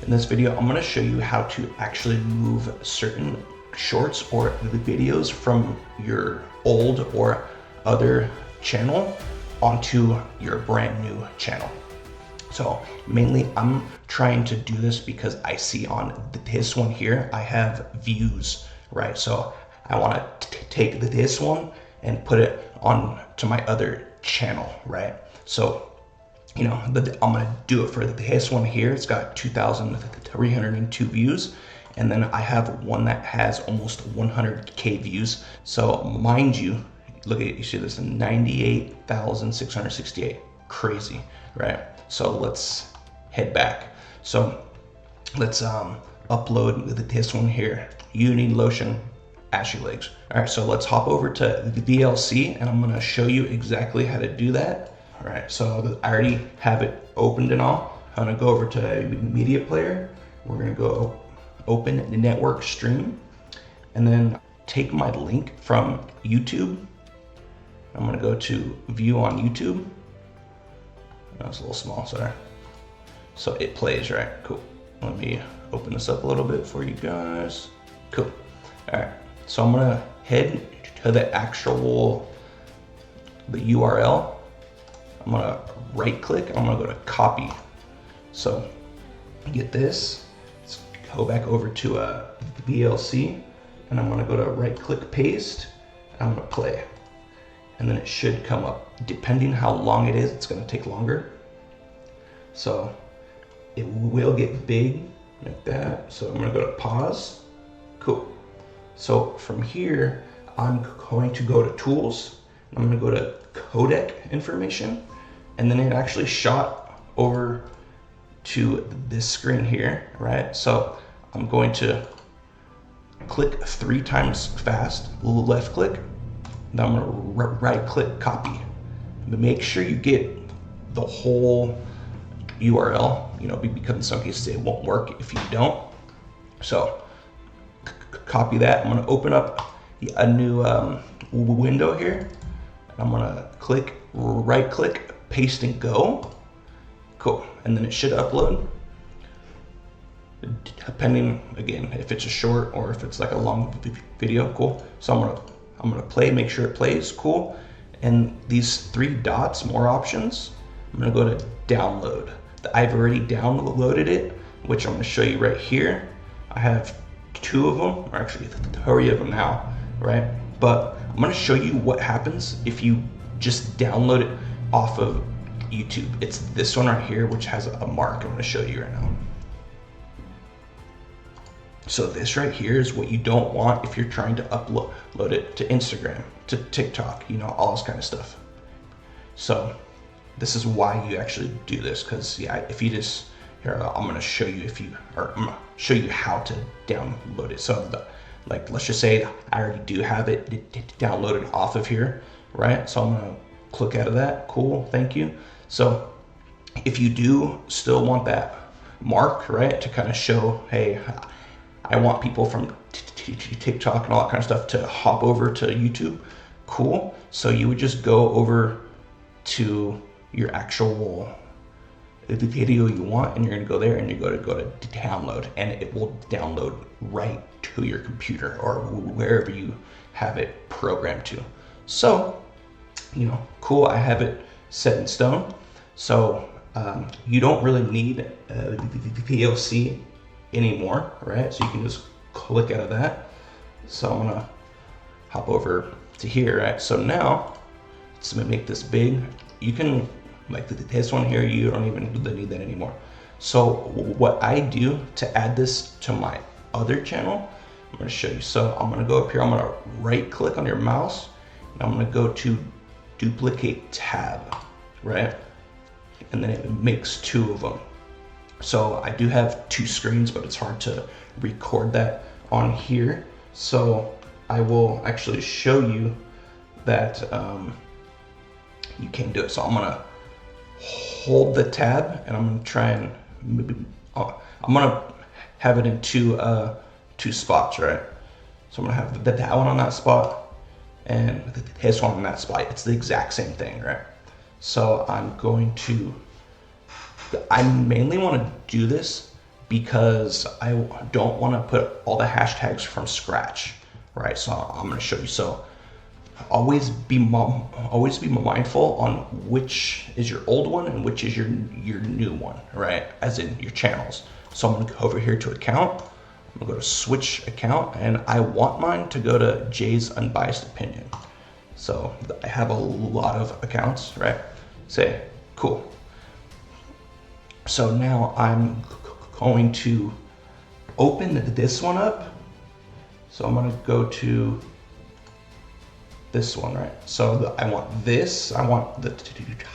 In this video, I'm gonna show you how to actually move certain shorts or the videos from your old or other channel onto your brand new channel. So mainly I'm trying to do this because I see on this one here, I have views, right? So I wanna take this one and put it on to my other channel, right? So, you know, I'm gonna do it for this one here. It's got 2,302 views. And then I have one that has almost 100K views. So mind you, look at it, you see this 98,668, crazy, right? So let's head back. So let's upload this one here. You need lotion, ashy legs. All right, so let's hop over to the VLC and I'm gonna show you exactly how to do that. All right, so I already have it opened and all. I'm gonna go over to media player. We're gonna go open the network stream and then take my link from YouTube. I'm gonna go to view on YouTube. That's a little small, sorry. So it plays, right? Cool. Let me open this up a little bit for you guys. Cool. All right, so I'm gonna head to the URL. I'm gonna right click, I'm gonna go to copy. So get this, let's go back over to VLC and I'm gonna go to right click paste, and I'm gonna play. And then it should come up. Depending how long it is, it's gonna take longer. So it will get big like that. So I'm gonna go to pause. Cool. So from here, I'm going to go to tools. I'm gonna go to codec information. And then it actually shot over to this screen here, right? So I'm going to click 3 times fast, left click. Now I'm gonna right click copy. But make sure you get the whole URL, you know, because in some cases it won't work if you don't. So copy that. I'm gonna open up a new window here. I'm gonna click, right click, paste and go. Cool, and then it should upload. Depending, again, if it's a short or if it's like a long video, cool. So I'm gonna play, make sure it plays, cool. And these 3 dots, more options, I'm gonna go to download. I've already downloaded it, which I'm gonna show you right here. I have 2 of them, or actually 3 of them now, right? But I'm gonna show you what happens if you just download it off of YouTube. It's this one right here, which has a mark. I'm gonna show you right now. So this right here is what you don't want if you're trying to upload it to Instagram, to TikTok, you know, all this kind of stuff. So this is why you actually do this, because yeah, if you just, here, I'm gonna show you I'm gonna show you how to download it. So like, let's just say I already do have it downloaded off of here, right? So I'm gonna click out of that, cool, thank you. So if you do still want that mark, right, to kind of show, hey, I want people from TikTok and all that kind of stuff to hop over to YouTube, cool. So you would just go over to your actual video you want, and you're gonna go there and you're gonna go to download, and it will download right to your computer or wherever you have it programmed to. So, you know, cool, I have it set in stone. So you don't really need the VLC anymore, right? So you can just click out of that. So I'm gonna hop over to here, right? So now, let's make this big. You can, like this one here, you don't even need that anymore. So what I do to add this to my other channel, I'm gonna show you. So I'm gonna go up here, I'm gonna right click on your mouse, and I'm gonna go to duplicate tab, right? And then it makes 2 of them. So I do have 2 screens, but it's hard to record that on here. So I will actually show you that you can do it. So I'm gonna hold the tab and I'm gonna try and I'm gonna have it in two spots, right? So I'm gonna have that one on that spot and this one on that spot. It's the exact same thing, right? So I'm going to, I mainly want to do this because I don't want to put all the hashtags from scratch, right? So I'm going to show you. So always be mindful on which is your old one and which is your new one, right? As in your channels. So I'm going to go over here to account. I'm going to go to switch account, and I want mine to go to Jay's Unbiased Opinion. So I have a lot of accounts, right? Say, cool. So now I'm going to open this one up. So I'm going to go to this one, right? So I want this, I want the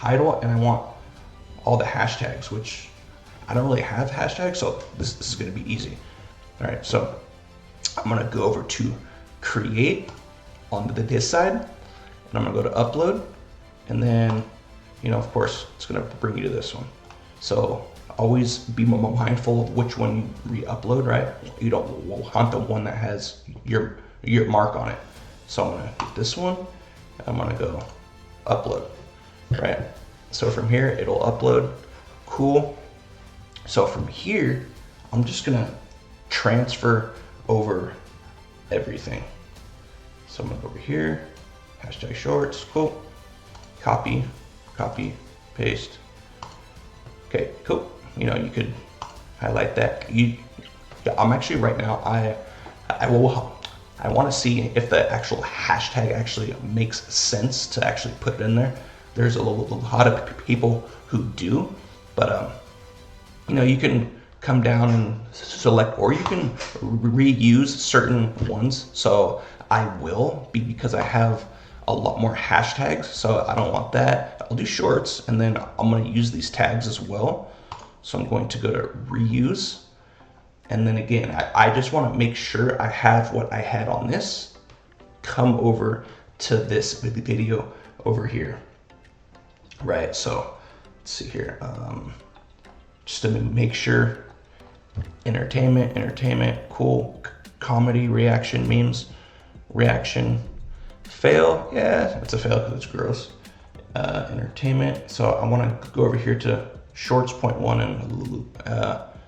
title, and I want all the hashtags, which I don't really have hashtags, so this is going to be easy. All right, so I'm going to go over to create on this side, and I'm going to go to upload, and then, you know, of course, it's going to bring you to this one. So always be mindful of which one you re-upload, right? You don't want the one that has your mark on it. So I'm going to do this one, and I'm going to go upload, right? So from here, it'll upload. Cool. So from here, I'm just going to transfer over everything. So I'm going to go over here, hashtag shorts, cool. Copy, paste. Okay, cool. You know, you could highlight that. I'm actually right now, I want to see if the actual hashtag actually makes sense to actually put it in there. There's a lot of people who do, but you know, you can come down and select, or you can reuse certain ones. So I will, because I have a lot more hashtags, so I don't want that. I'll do shorts, and then I'm going to use these tags as well. So I'm going to go to reuse, and then again, I just want to make sure I have what I had on this come over to this video over here, right? So let's see here, just to make sure. Entertainment, cool. Comedy, reaction, memes, reaction, fail. Yeah, it's a fail because it's gross. Entertainment. So I want to go over here to shorts point one, and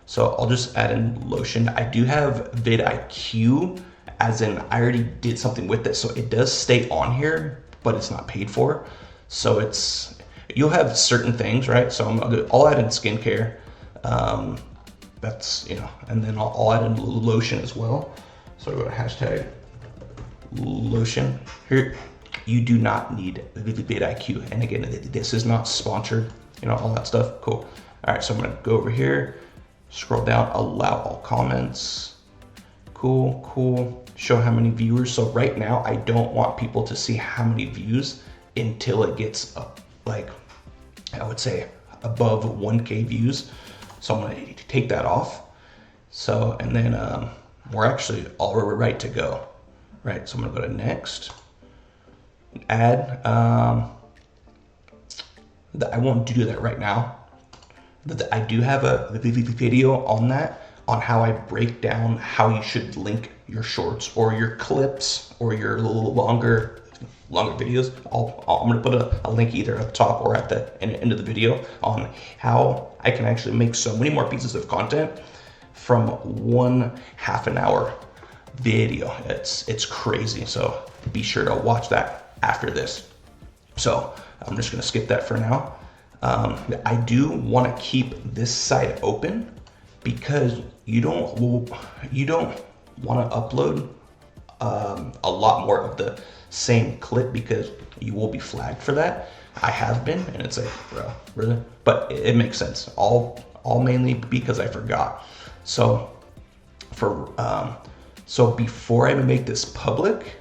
so I'll just add in lotion. I do have vidIQ, as in I already did something with it, so it does stay on here, but it's not paid for. So you'll have certain things, right? So I'll add in skincare. That's, you know, and then I'll add in lotion as well. So I go to hashtag lotion. Here, you do not need vidIQ. And again, this is not sponsored, you know, all that stuff. Cool. All right, so I'm gonna go over here, scroll down, allow all comments. Cool. Show how many viewers. So right now, I don't want people to see how many views until it gets up, like, I would say above 1K views. So I'm going to take that off. So, and then we're actually all right to go, right? So I'm going to go to next, add. I won't do that right now. I do have a video on that, on how I break down how you should link your shorts or your clips or your longer videos. I'm gonna put a link either at the top or at the end of the video on how I can actually make so many more pieces of content from one half an hour video. It's crazy. So be sure to watch that after this. So I'm just gonna skip that for now. I do want to keep this side open because you don't want to upload a lot more of the same clip, because you will be flagged for that. I have been, and it's like, bro, really? But it makes sense. All mainly because I forgot. So so before I even make this public,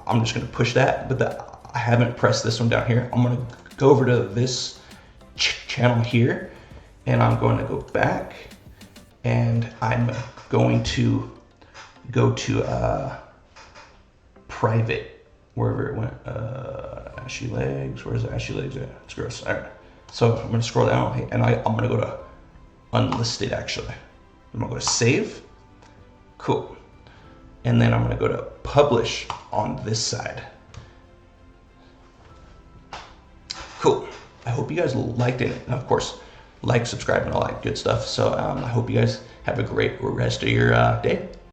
I'm just gonna push that, but I haven't pressed this one down here. I'm gonna go over to this channel here, and I'm going to go back, and I'm going to go to private, wherever it went. Ashy legs, where's the ashy legs at? It's gross. All right, so I'm gonna scroll down, and I'm gonna go to unlisted. Actually, I'm gonna go to save. Cool. And then I'm gonna go to publish on this side. Cool. I hope you guys liked it. And of course, like, subscribe, and all that good stuff. So I hope you guys have a great rest of your day.